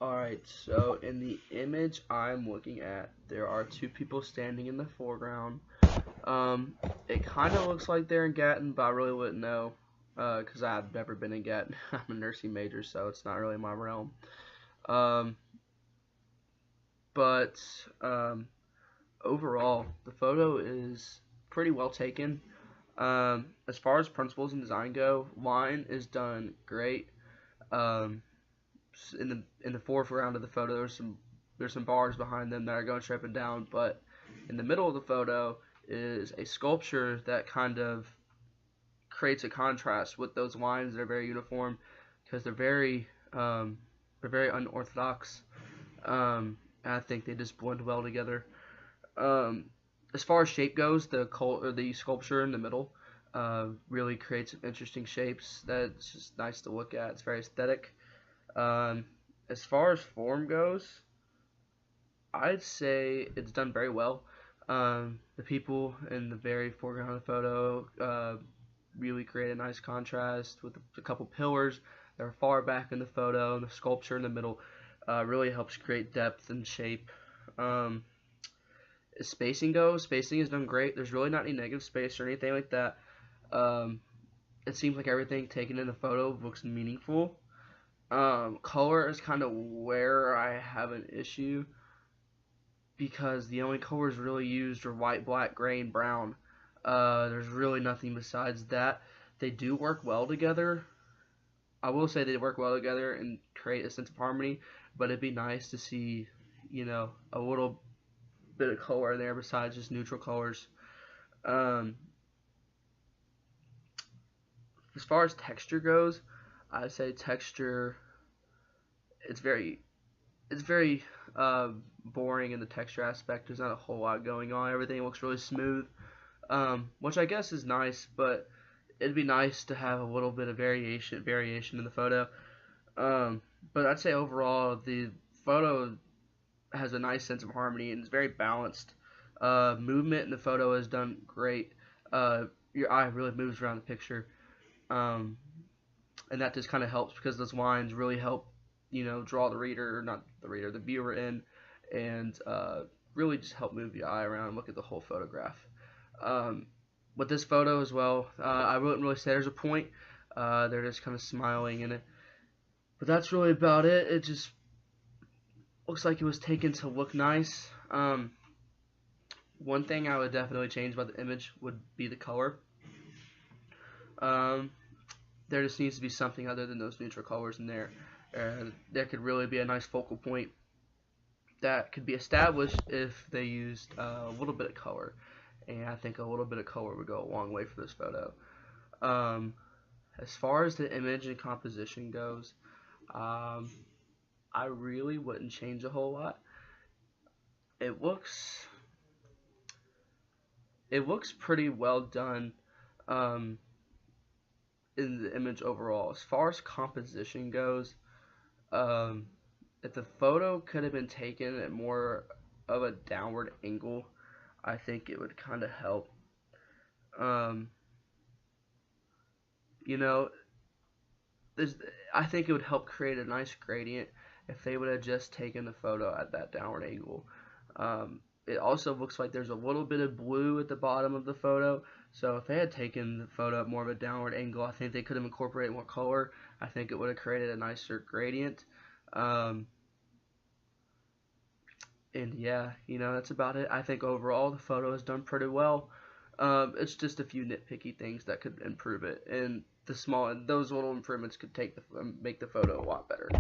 Alright, so in the image I'm looking at, there are two people standing in the foreground. It kind of looks like they're in Gatton, but I really wouldn't know, because I've never been in Gatton. I'm a nursing major, so it's not really my realm. Um, but overall, the photo is pretty well taken. As far as principles and design go, line is done great. Um, in the foreground of the photo, there's some bars behind them that are going straight up and down, but in the middle of the photo is a sculpture that kind of creates a contrast with those lines that are very uniform because they're very unorthodox. And I think they just blend well together. Um, as far as shape goes, the sculpture in the middle really creates some interesting shapes that's just nice to look at. It's very aesthetic. As far as form goes, I'd say it's done very well. The people in the very foreground of the photo really create a nice contrast with a couple pillars that are far back in the photo, and the sculpture in the middle really helps create depth and shape. As spacing goes, spacing is done great. There's really not any negative space or anything like that. It seems like everything taken in the photo looks meaningful. Color is kind of where I have an issue because the only colors really used are white, black, gray, and brown. There's really nothing besides that. They do work well together. I will say they work well together and create a sense of harmony, but it'd be nice to see, a little bit of color in there besides just neutral colors. Um, as far as texture goes, I'd say texture it's very boring in the texture aspect. There's not a whole lot going on. Everything looks really smooth, which I guess is nice, but it'd be nice to have a little bit of variation in the photo. But I'd say overall the photo has a nice sense of harmony and it's very balanced. Movement in the photo is done great. Your eye really moves around the picture, and that just kind of helps because those lines really help draw the viewer in, and really just help move the eye around and look at the whole photograph. With this photo as well, I wouldn't really say there's a point. They're just kind of smiling in it. But that's really about it. It just looks like it was taken to look nice. One thing I would definitely change about the image would be the color. There just needs to be something other than those neutral colors in there. There could really be a nice focal point that could be established if they used a little bit of color, and I think a little bit of color would go a long way for this photo. As far as the image and composition goes, I really wouldn't change a whole lot. It looks pretty well done in the image overall. As far as composition goes, if the photo could have been taken at more of a downward angle, I think it would kind of help. You know, I think it would help create a nice gradient if they would have just taken the photo at that downward angle. It also looks like there's a little bit of blue at the bottom of the photo, so if they had taken the photo at more of a downward angle, I think they could have incorporated more color. I think it would have created a nicer gradient. And yeah, that's about it. I think overall the photo is done pretty well. It's just a few nitpicky things that could improve it, and those little improvements could make the photo a lot better.